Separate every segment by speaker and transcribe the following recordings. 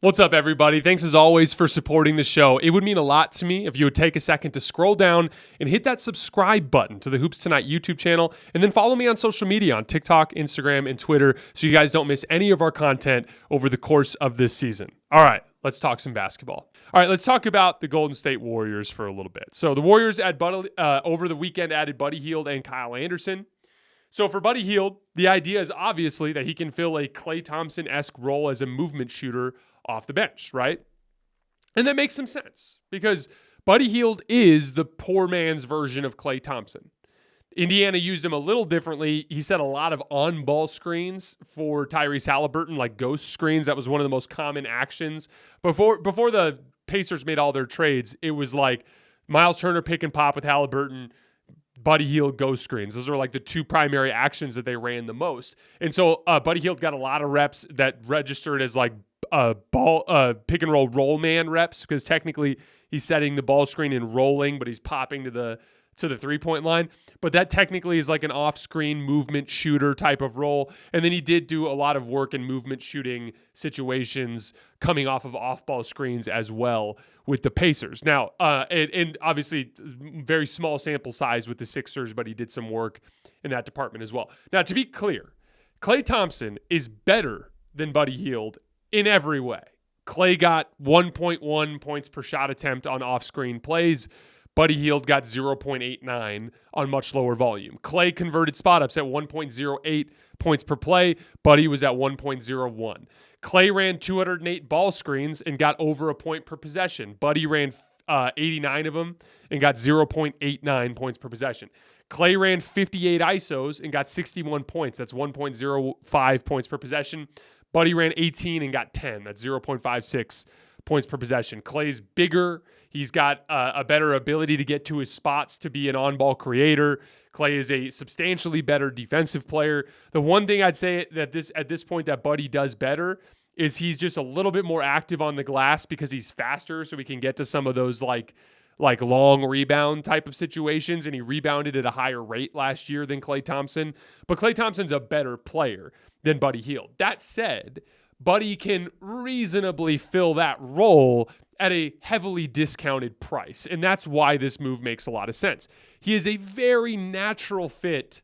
Speaker 1: What's up, everybody? Thanks as always for supporting the show. It would mean a lot to me if you would take a second to scroll down and hit that subscribe button to the Hoops Tonight YouTube channel, and then follow me on social media on TikTok, Instagram, and Twitter so you guys don't miss any of our content over the course of this season. All right, let's talk some basketball. All right, let's talk about the Golden State Warriors for a little bit. So the Warriors over the weekend added Buddy Hield and Kyle Anderson. So for Buddy Hield, the idea is obviously that he can fill a Klay Thompson-esque role as a movement shooter off the bench, right? And that makes some sense because Buddy Hield is the poor man's version of Klay Thompson. Indiana used him a little differently. He set a lot of on-ball screens for Tyrese Halliburton, like ghost screens. That was one of the most common actions. Before the Pacers made all their trades, it was like Miles Turner pick and pop with Halliburton, Buddy Hield ghost screens. Those are like the two primary actions that they ran the most. And so Buddy Hield got a lot of reps that registered as like pick and roll man reps, because technically he's setting the ball screen and rolling, but he's popping to the 3-point line. But that technically is like an off-screen movement shooter type of role. And then he did do a lot of work in movement shooting situations coming off of off-ball screens as well with the Pacers. Now, and obviously very small sample size with the Sixers, but he did some work in that department as well. Now, to be clear, Klay Thompson is better than Buddy Hield in every way. Klay got 1.1 points per shot attempt on off-screen plays. Buddy Hield got 0.89 on much lower volume. Klay converted spot-ups at 1.08 points per play. Buddy was at 1.01. Klay ran 208 ball screens and got over a point per possession. Buddy ran 89 of them and got 0.89 points per possession. Klay ran 58 ISOs and got 61 points. That's 1.05 points per possession. Buddy ran 18 and got 10. That's 0.56 points per possession. Klay's bigger. He's got a better ability to get to his spots to be an on-ball creator. Klay is a substantially better defensive player. The one thing I'd say that at this point that Buddy does better is he's just a little bit more active on the glass because he's faster, so he can get to some of those like long rebound type of situations, and he rebounded at a higher rate last year than Klay Thompson. But Klay Thompson's a better player than Buddy Hield. That said, Buddy can reasonably fill that role at a heavily discounted price, and that's why this move makes a lot of sense. He is a very natural fit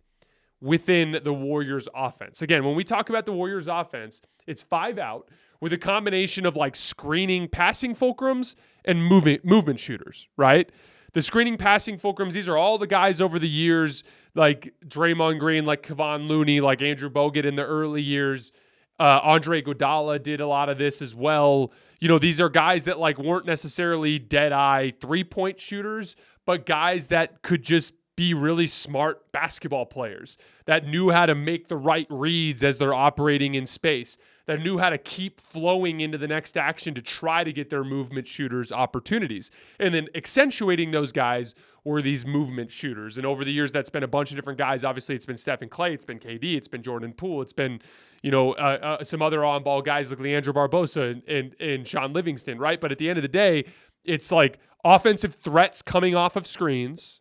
Speaker 1: within the Warriors offense. Again, when we talk about the Warriors offense, it's 5 out with a combination of like screening passing fulcrums and movement shooters, right? The screening passing fulcrums, these are all the guys over the years, like Draymond Green, like Kevon Looney, like Andrew Bogut in the early years. Andre Iguodala did a lot of this as well. You know, these are guys that like weren't necessarily dead-eye three-point shooters, but guys that could just be really smart basketball players that knew how to make the right reads as they're operating in space, that knew how to keep flowing into the next action to try to get their movement shooters opportunities. And then accentuating those guys were these movement shooters. And over the years, that's been a bunch of different guys. Obviously, it's been Steph and Klay, it's been KD, it's been Jordan Poole, it's been, some other on-ball guys like Leandro Barbosa and Sean Livingston, right? But at the end of the day, it's like offensive threats coming off of screens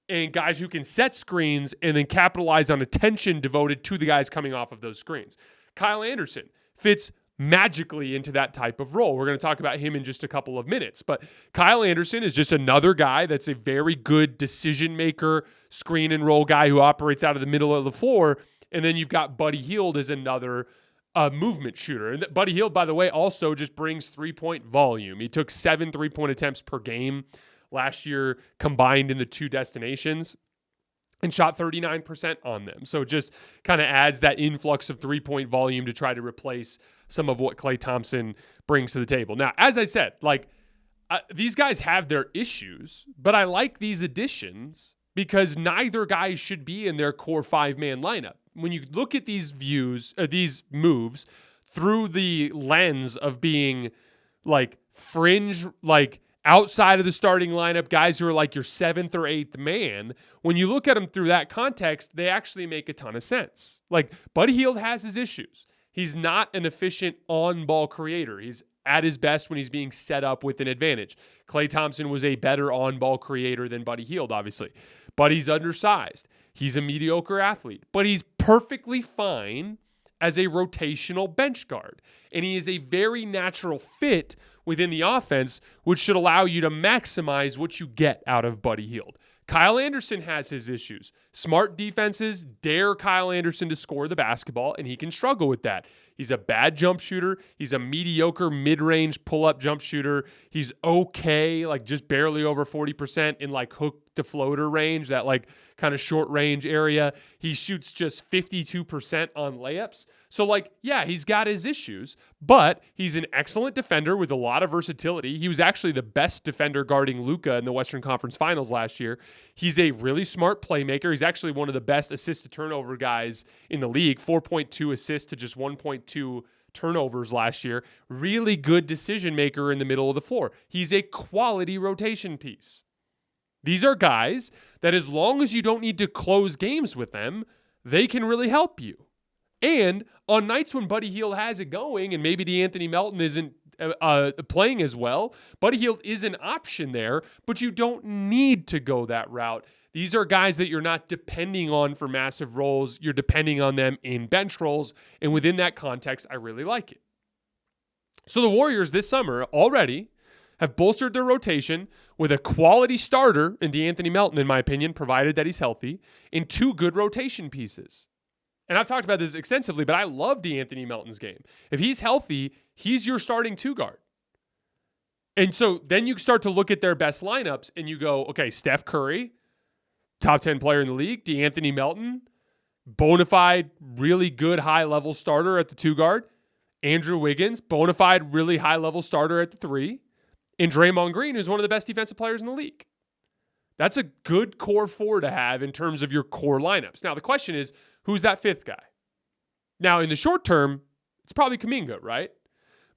Speaker 1: and guys who can set screens and then capitalize on attention devoted to the guys coming off of those screens. Kyle Anderson fits magically into that type of role. We're going to talk about him in just a couple of minutes, but Kyle Anderson is just another guy that's a very good decision maker, screen and roll guy who operates out of the middle of the floor. And then you've got Buddy Hield as another movement shooter. And Buddy Hield, by the way, also just brings 3-point volume. He took 7 3-point attempts per game last year combined in the two destinations and shot 39% on them. So just kind of adds that influx of 3-point volume to try to replace some of what Klay Thompson brings to the table. Now, as I said, these guys have their issues, but I like these additions because neither guy should be in their core 5-man lineup. When you look at these moves through the lens of being like fringe, like outside of the starting lineup, guys who are like your 7th or 8th man, when you look at them through that context, they actually make a ton of sense. Like Buddy Hield has his issues. He's not an efficient on-ball creator. He's at his best when he's being set up with an advantage. Klay Thompson was a better on-ball creator than Buddy Hield, obviously. But he's undersized. He's a mediocre athlete. But he's perfectly fine as a rotational bench guard. And he is a very natural fit within the offense, which should allow you to maximize what you get out of Buddy Hield. Kyle Anderson has his issues. Smart defenses dare Kyle Anderson to score the basketball, and he can struggle with that. He's a bad jump shooter. He's a mediocre mid-range pull-up jump shooter. He's okay, like just barely over 40% in like hook to floater range, that like kind of short range area. He shoots just 52% on layups. So like, yeah, he's got his issues, but he's an excellent defender with a lot of versatility. He was actually the best defender guarding Luka in the Western Conference Finals last year. He's a really smart playmaker. He's actually one of the best assist to turnover guys in the league, 4.2 assists to just 1.2 turnovers last year. Really good decision maker in the middle of the floor. He's a quality rotation piece. These are guys that as long as you don't need to close games with them, they can really help you. And on nights when Buddy Hield has it going and maybe DeAnthony Melton isn't playing as well, Buddy Hield is an option there, but you don't need to go that route. These are guys that you're not depending on for massive roles. You're depending on them in bench roles. And within that context, I really like it. So the Warriors this summer already have bolstered their rotation with a quality starter in DeAnthony Melton, in my opinion, provided that he's healthy, and two good rotation pieces. And I've talked about this extensively, but I love DeAnthony Melton's game. If he's healthy, he's your starting two guard. And so then you start to look at their best lineups and you go, okay, Steph Curry, top 10 player in the league, DeAnthony Melton, bona fide, really good high-level starter at the two guard, Andrew Wiggins, bona fide, really high-level starter at the three, and Draymond Green, who's one of the best defensive players in the league. That's a good core four to have in terms of your core lineups. Now, the question is, who's that fifth guy? Now, in the short term, it's probably Kaminga, right?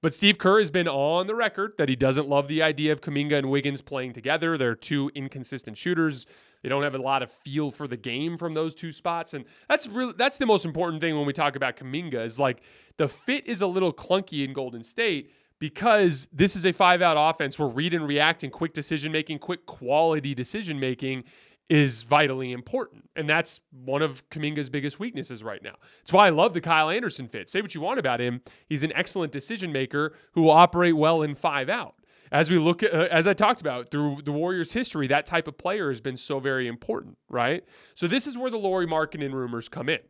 Speaker 1: But Steve Kerr has been on the record that he doesn't love the idea of Kaminga and Wiggins playing together. They're two inconsistent shooters. They don't have a lot of feel for the game from those two spots. And that's the most important thing when we talk about Kaminga is like the fit is a little clunky in Golden State because this is a 5-out offense where read and react and quick decision-making, quick quality decision-making is vitally important. And that's one of Kaminga's biggest weaknesses right now. It's why I love the Kyle Anderson fit. Say what you want about him. He's an excellent decision maker who will operate well in 5-out. As we look at, as I talked about through the Warriors' history, that type of player has been so very important, right? So this is where the Lauri Markkanen rumors come in.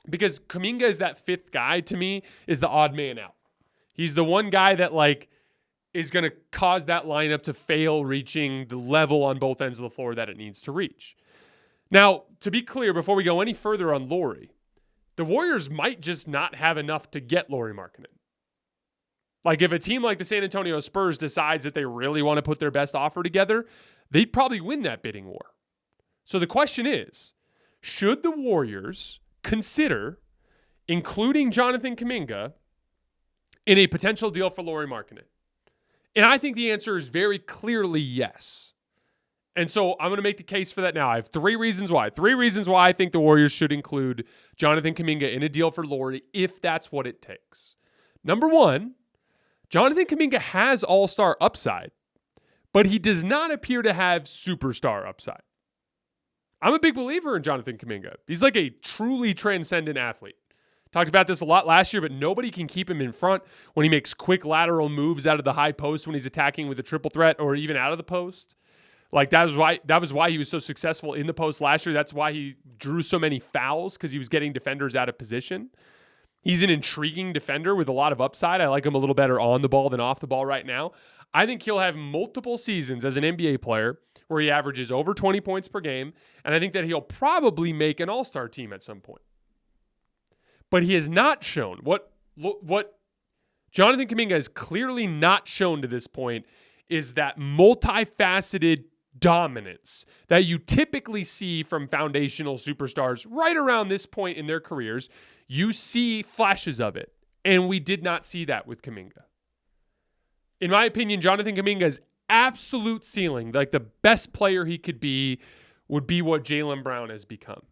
Speaker 1: Because Kuminga is that fifth guy to me, is the odd man out. He's the one guy that like is going to cause that lineup to fail reaching the level on both ends of the floor that it needs to reach. Now, to be clear, before we go any further on Lauri, the Warriors might just not have enough to get Lauri Markkanen. Like if a team like the San Antonio Spurs decides that they really want to put their best offer together, they'd probably win that bidding war. So the question is, should the Warriors consider including Jonathan Kuminga in a potential deal for Lauri Markkanen? And I think the answer is very clearly yes. And so I'm going to make the case for that now. I have three reasons why. Three reasons why I think the Warriors should include Jonathan Kuminga in a deal for Lauri if that's what it takes. Number one, Jonathan Kuminga has all-star upside, but he does not appear to have superstar upside. I'm a big believer in Jonathan Kuminga. He's like a truly transcendent athlete. Talked about this a lot last year, but nobody can keep him in front when he makes quick lateral moves out of the high post when he's attacking with a triple threat or even out of the post. Like that was why he was so successful in the post last year. That's why he drew so many fouls, because he was getting defenders out of position. He's an intriguing defender with a lot of upside. I like him a little better on the ball than off the ball right now. I think he'll have multiple seasons as an NBA player where he averages over 20 points per game, and I think that he'll probably make an all-star team at some point. But he has not shown what Jonathan Kuminga has clearly not shown to this point is that multifaceted dominance that you typically see from foundational superstars right around this point in their careers. You see flashes of it, and we did not see that with Kuminga. In my opinion, Jonathan Kuminga's absolute ceiling, like the best player he could be, would be what Jaylen Brown has become.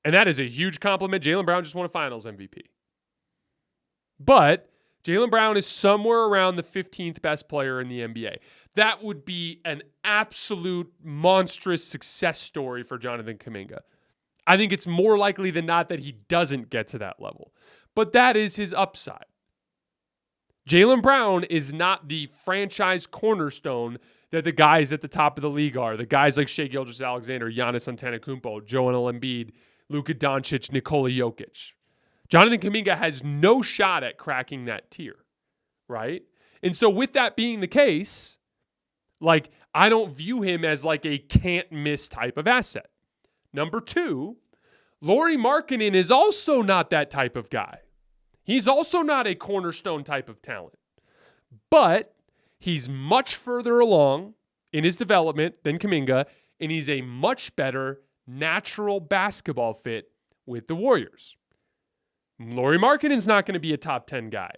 Speaker 1: And that is a huge compliment. Jaylen Brown just won a Finals MVP. But Jaylen Brown is somewhere around the 15th best player in the NBA. That would be an absolute monstrous success story for Jonathan Kuminga. I think it's more likely than not that he doesn't get to that level. but that is his upside. Jaylen Brown is not the franchise cornerstone that the guys at the top of the league are. The guys like Shai Gilgeous-Alexander, Giannis Antetokounmpo, Joel Embiid, Luka Doncic, Nikola Jokic. Jonathan Kuminga has no shot at cracking that tier, right? And so with that being the case, like, I don't view him as like a can't miss type of asset. Number two, Lauri Markkanen is also not that type of guy. He's also not a cornerstone type of talent, but he's much further along in his development than Kaminga, and he's a much better natural basketball fit with the Warriors. Lauri Markkanen's not going to be a top 10 guy.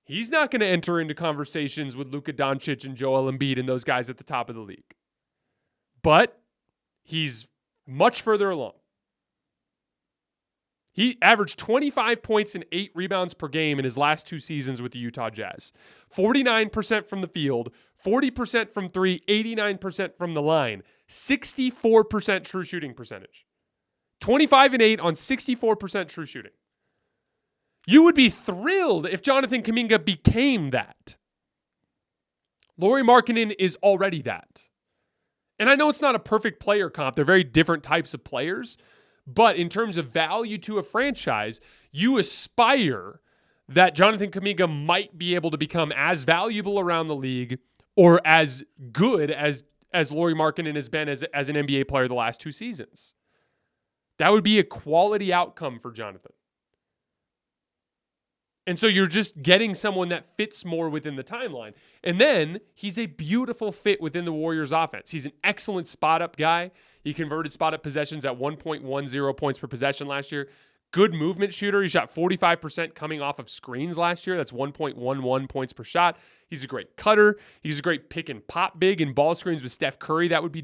Speaker 1: He's not going to enter into conversations with Luka Doncic and Joel Embiid and those guys at the top of the league. But he's much further along. He averaged 25 points and 8 rebounds per game in his last 2 seasons with the Utah Jazz. 49% from the field, 40% from 3, 89% from the line, 64% true shooting percentage. 25 and 8 on 64% true shooting. You would be thrilled if Jonathan Kuminga became that. Lauri Markkanen is already that. And I know it's not a perfect player comp. They're very different types of players. But in terms of value to a franchise, you aspire that Jonathan Kuminga might be able to become as valuable around the league or as good as Lauri Markkanen has been as an NBA player the last 2 seasons. That would be a quality outcome for Jonathan. And so you're just getting someone that fits more within the timeline. And then he's a beautiful fit within the Warriors offense. He's an excellent spot-up guy. He converted spot-up possessions at 1.10 points per possession last year. Good movement shooter. He shot 45% coming off of screens last year. That's 1.11 points per shot. He's a great cutter. He's a great pick and pop big in ball screens with Steph Curry. That would be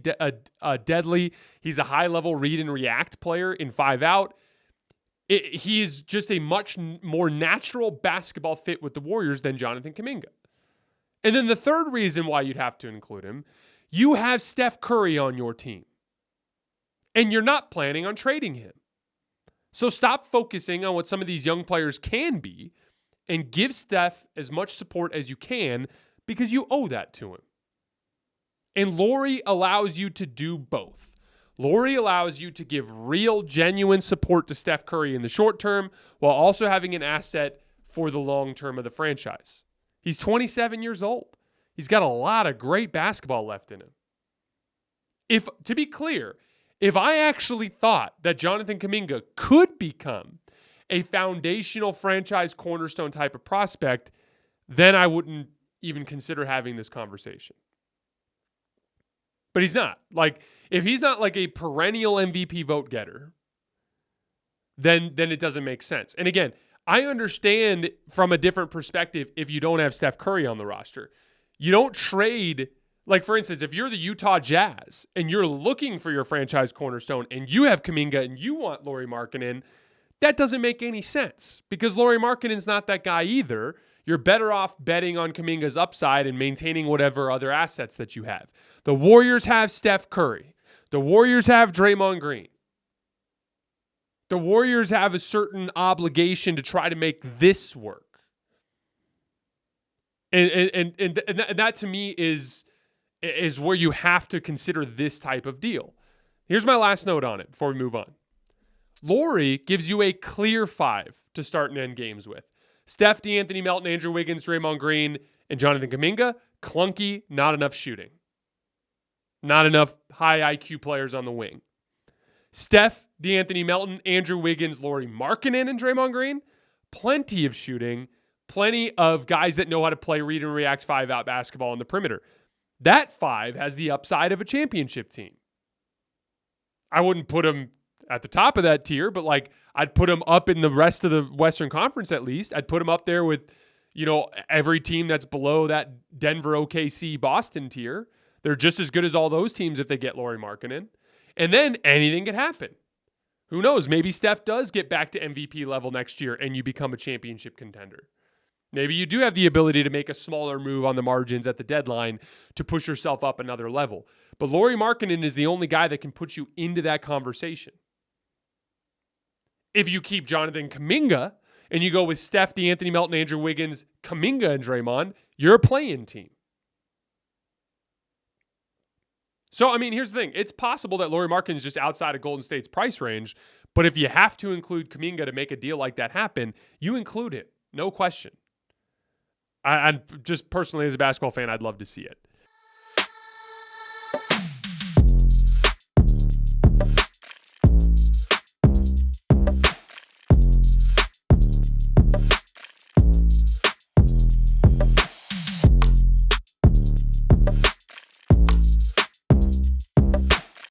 Speaker 1: deadly. He's a high-level read and react player in 5-out. He is just a much more natural basketball fit with the Warriors than Jonathan Kuminga. And then the third reason why you'd have to include him, you have Steph Curry on your team. And you're not planning on trading him. So stop focusing on what some of these young players can be and give Steph as much support as you can because you owe that to him. And Lauri allows you to do both. Lauri allows you to give real, genuine support to Steph Curry in the short term while also having an asset for the long term of the franchise. He's 27 years old. He's got a lot of great basketball left in him. To be clear, if I actually thought that Jonathan Kuminga could become a foundational franchise cornerstone type of prospect, then I wouldn't even consider having this conversation. But he's not. Like, if he's not like a perennial MVP vote getter, then it doesn't make sense. And again, I understand from a different perspective if you don't have Steph Curry on the roster. You don't trade, like for instance, if you're the Utah Jazz and you're looking for your franchise cornerstone and you have Kaminga and you want Lauri Markkanen, that doesn't make any sense because Lauri Markkanen's not that guy either. You're better off betting on Kuminga's upside and maintaining whatever other assets that you have. The Warriors have Steph Curry. The Warriors have Draymond Green. The Warriors have a certain obligation to try to make this work. And that to me is where you have to consider this type of deal. Here's my last note on it before we move on. Lauri gives you a clear 5 to start and end games with. Steph, D'Anthony Melton, Andrew Wiggins, Draymond Green, and Jonathan Kuminga, clunky, not enough shooting. Not enough high IQ players on the wing. Steph, D'Anthony Melton, Andrew Wiggins, Lauri Markkanen, and Draymond Green, plenty of shooting, plenty of guys that know how to play read and react 5-out basketball on the perimeter. That 5 has the upside of a championship team. I wouldn't put him at the top of that tier, but like I'd put him up in the rest of the Western Conference at least. I'd put him up there with, every team that's below that Denver, OKC, Boston tier. They're just as good as all those teams if they get Lauri Markkanen. And then anything could happen. Who knows? Maybe Steph does get back to MVP level next year and you become a championship contender. Maybe you do have the ability to make a smaller move on the margins at the deadline to push yourself up another level. But Lauri Markkanen is the only guy that can put you into that conversation. If you keep Jonathan Kuminga and you go with Steph, D'Anthony Melton, Andrew Wiggins, Kaminga, and Draymond, you're a play-in team. So, I mean, here's the thing. It's possible that Lauri Markkanen is just outside of Golden State's price range, but if you have to include Kuminga to make a deal like that happen, you include it. No question. I'm just personally, as a basketball fan, I'd love to see it.